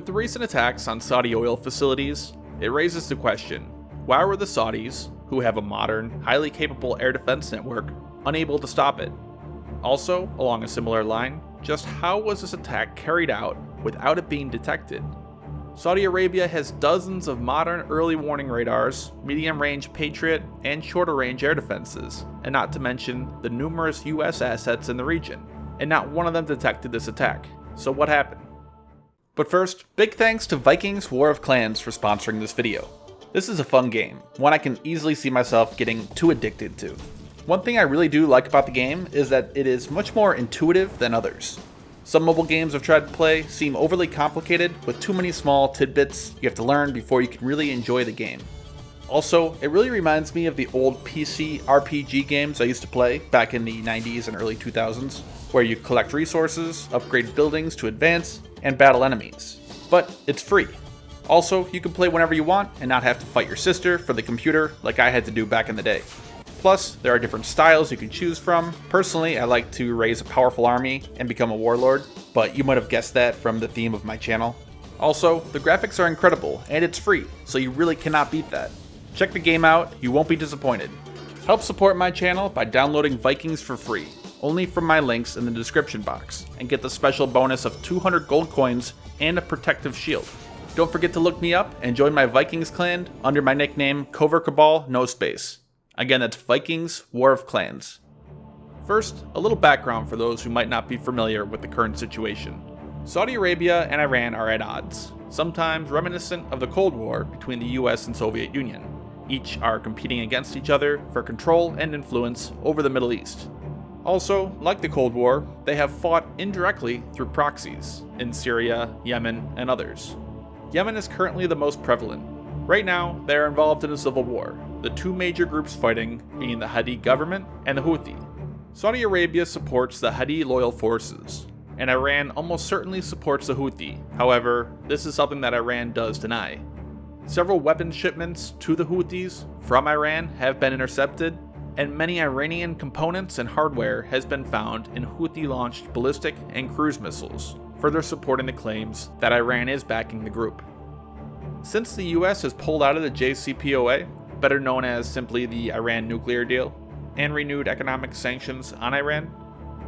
With the recent attacks on Saudi oil facilities, it raises the question, why were the Saudis, who have a modern, highly capable air defense network, unable to stop it? Also, along a similar line, just how was this attack carried out without it being detected? Saudi Arabia has dozens of modern early warning radars, medium-range Patriot, and shorter-range air defenses, and not to mention the numerous US assets in the region, and not one of them detected this attack. So what happened? But first, big thanks to Vikings War of Clans for sponsoring this video. This is a fun game, one I can easily see myself getting too addicted to. One thing I really do like about the game is that it is much more intuitive than others. Some mobile games I've tried to play seem overly complicated with too many small tidbits you have to learn before you can really enjoy the game. Also, it really reminds me of the old PC RPG games I used to play back in the 90s and early 2000s, where you collect resources, upgrade buildings to advance, and battle enemies. But it's free. Also, you can play whenever you want and not have to fight your sister for the computer like I had to do back in the day. Plus, there are different styles you can choose from. Personally, I like to raise a powerful army and become a warlord, but you might have guessed that from the theme of my channel. Also, the graphics are incredible, and it's free, so you really cannot beat that. Check the game out, you won't be disappointed. Help support my channel by downloading Vikings for free, only from my links in the description box, and get the special bonus of 200 gold coins and a protective shield. Don't forget to look me up and join my Vikings clan under my nickname CovertCabal no space. Again, that's Vikings War of Clans. First, a little background for those who might not be familiar with the current situation. Saudi Arabia and Iran are at odds, sometimes reminiscent of the Cold War between the US and Soviet Union. Each are competing against each other for control and influence over the Middle East. Also, like the Cold War, they have fought indirectly through proxies in Syria, Yemen, and others. Yemen is currently the most prevalent. Right now, they are involved in a civil war, the two major groups fighting being the Hadi government and the Houthi. Saudi Arabia supports the Hadi loyal forces, and Iran almost certainly supports the Houthi. However, this is something that Iran does deny. Several weapons shipments to the Houthis from Iran have been intercepted, and many Iranian components and hardware has been found in Houthi-launched ballistic and cruise missiles, further supporting the claims that Iran is backing the group. Since the US has pulled out of the JCPOA, better known as simply the Iran nuclear deal, and renewed economic sanctions on Iran,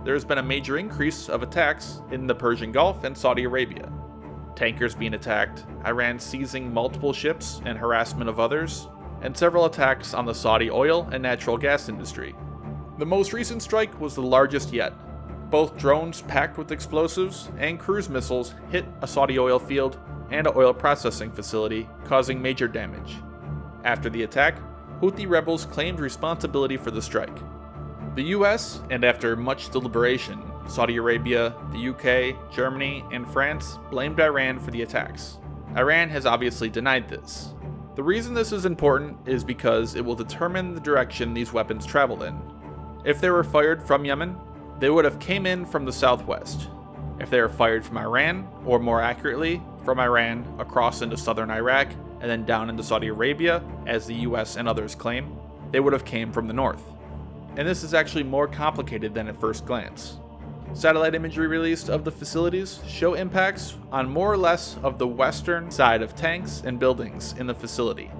there has been a major increase of attacks in the Persian Gulf and Saudi Arabia. Tankers being attacked, Iran seizing multiple ships and harassment of others, and several attacks on the Saudi oil and natural gas industry. The most recent strike was the largest yet. Both drones packed with explosives and cruise missiles hit a Saudi oil field and an oil processing facility, causing major damage. After the attack, Houthi rebels claimed responsibility for the strike. The US, and after much deliberation, Saudi Arabia, the UK, Germany, and France blamed Iran for the attacks. Iran has obviously denied this. The reason this is important is because it will determine the direction these weapons travel in. If they were fired from Yemen, they would have came in from the southwest. If they were fired from Iran, or more accurately, from Iran across into southern Iraq and then down into Saudi Arabia, as the US and others claim, they would have came from the north. And this is actually more complicated than at first glance. Satellite imagery released of the facilities show impacts on more or less of the western side of tanks and buildings in the facility.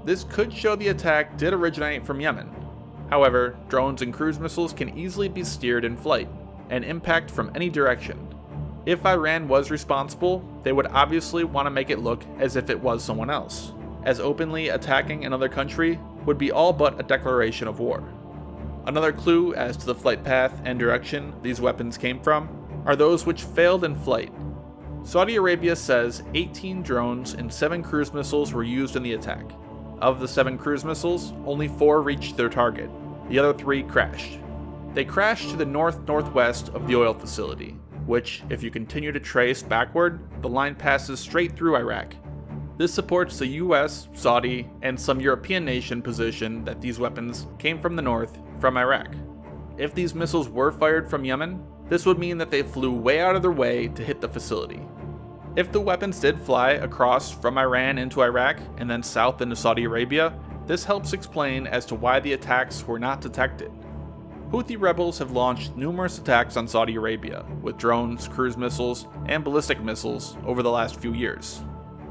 This could show the attack did originate from Yemen. However, drones and cruise missiles can easily be steered in flight and impact from any direction. If Iran was responsible, they would obviously want to make it look as if it was someone else, as openly attacking another country would be all but a declaration of war. Another clue as to the flight path and direction these weapons came from are those which failed in flight. Saudi Arabia says 18 drones and 7 cruise missiles were used in the attack. Of the 7 cruise missiles, only 4 reached their target. The other 3 crashed. They crashed to the north-northwest of the oil facility, which, if you continue to trace backward, the line passes straight through Iraq. This supports the US, Saudi, and some European nation position that these weapons came from the north, from Iraq. If these missiles were fired from Yemen, this would mean that they flew way out of their way to hit the facility. If the weapons did fly across from Iran into Iraq and then south into Saudi Arabia, this helps explain as to why the attacks were not detected. Houthi rebels have launched numerous attacks on Saudi Arabia with drones, cruise missiles, and ballistic missiles over the last few years.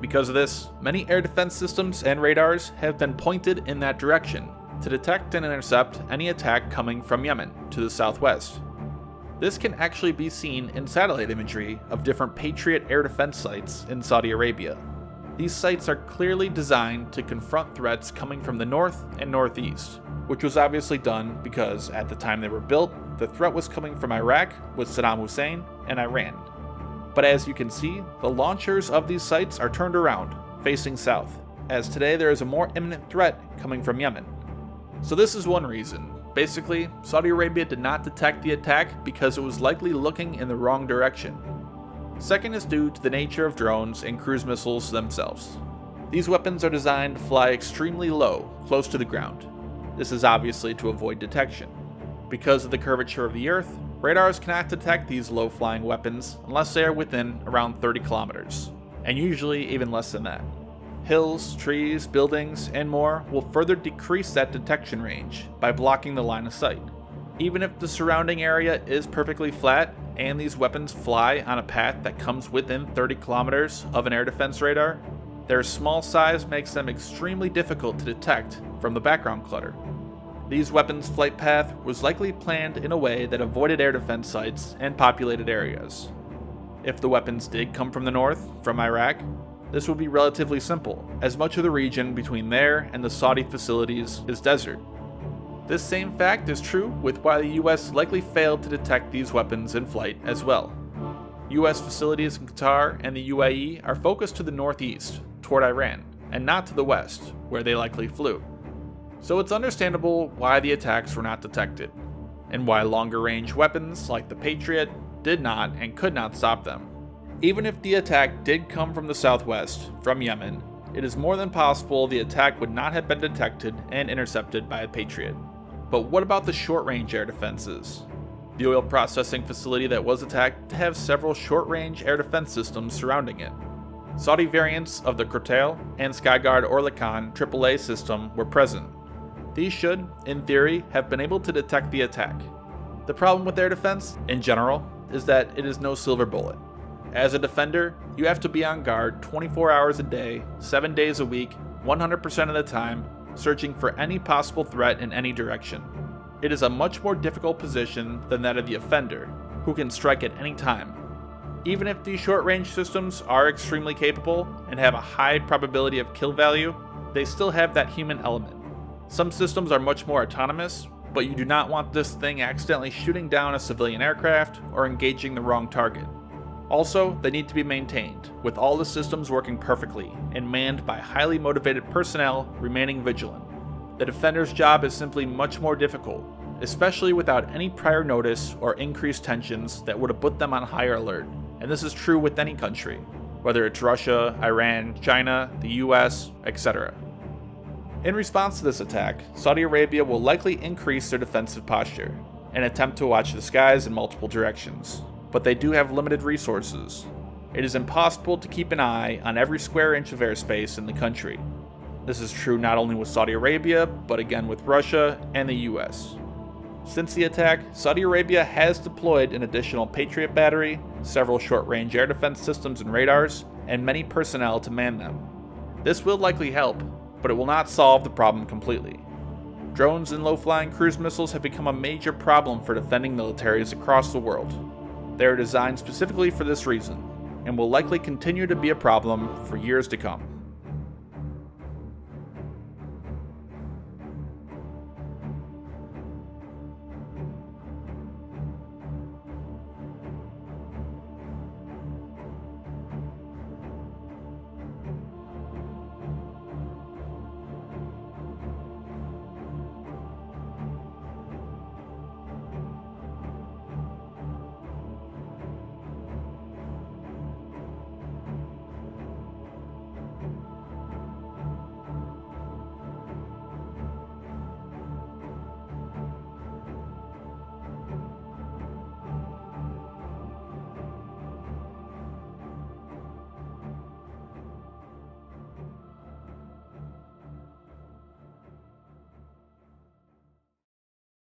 Because of this, many air defense systems and radars have been pointed in that direction to detect and intercept any attack coming from Yemen to the southwest. This can actually be seen in satellite imagery of different Patriot air defense sites in Saudi Arabia. These sites are clearly designed to confront threats coming from the north and northeast, which was obviously done because at the time they were built, the threat was coming from Iraq with Saddam Hussein and Iran. But as you can see, the launchers of these sites are turned around, facing south, as today there is a more imminent threat coming from Yemen. So this is one reason. Basically, Saudi Arabia did not detect the attack because it was likely looking in the wrong direction. Second is due to the nature of drones and cruise missiles themselves. These weapons are designed to fly extremely low, close to the ground. This is obviously to avoid detection. Because of the curvature of the Earth, radars cannot detect these low-flying weapons unless they are within around 30 kilometers, and usually even less than that. Hills, trees, buildings, and more will further decrease that detection range by blocking the line of sight. Even if the surrounding area is perfectly flat and these weapons fly on a path that comes within 30 kilometers of an air defense radar, their small size makes them extremely difficult to detect from the background clutter. These weapons' flight path was likely planned in a way that avoided air defense sites and populated areas. If the weapons did come from the north, from Iraq, this would be relatively simple, as much of the region between there and the Saudi facilities is desert. This same fact is true with why the US likely failed to detect these weapons in flight as well. US facilities in Qatar and the UAE are focused to the northeast, toward Iran, and not to the west, where they likely flew. So it's understandable why the attacks were not detected, and why longer-range weapons like the Patriot did not and could not stop them. Even if the attack did come from the southwest, from Yemen, it is more than possible the attack would not have been detected and intercepted by a Patriot. But what about the short-range air defenses? The oil processing facility that was attacked have several short-range air defense systems surrounding it. Saudi variants of the Crotal and Skyguard Orlikon AAA system were present. These should, in theory, have been able to detect the attack. The problem with air defense, in general, is that it is no silver bullet. As a defender, you have to be on guard 24 hours a day, 7 days a week, 100% of the time, searching for any possible threat in any direction. It is a much more difficult position than that of the offender, who can strike at any time. Even if these short-range systems are extremely capable and have a high probability of kill value, they still have that human element. Some systems are much more autonomous, but you do not want this thing accidentally shooting down a civilian aircraft or engaging the wrong target. Also, they need to be maintained, with all the systems working perfectly and manned by highly motivated personnel remaining vigilant. The defender's job is simply much more difficult, especially without any prior notice or increased tensions that would have put them on higher alert, and this is true with any country, whether it's Russia, Iran, China, the US, etc. In response to this attack, Saudi Arabia will likely increase their defensive posture and attempt to watch the skies in multiple directions. But they do have limited resources. It is impossible to keep an eye on every square inch of airspace in the country. This is true not only with Saudi Arabia, but again with Russia and the US. Since the attack, Saudi Arabia has deployed an additional Patriot battery, several short-range air defense systems and radars, and many personnel to man them. This will likely help, but it will not solve the problem completely. Drones and low-flying cruise missiles have become a major problem for defending militaries across the world. They are designed specifically for this reason, and will likely continue to be a problem for years to come.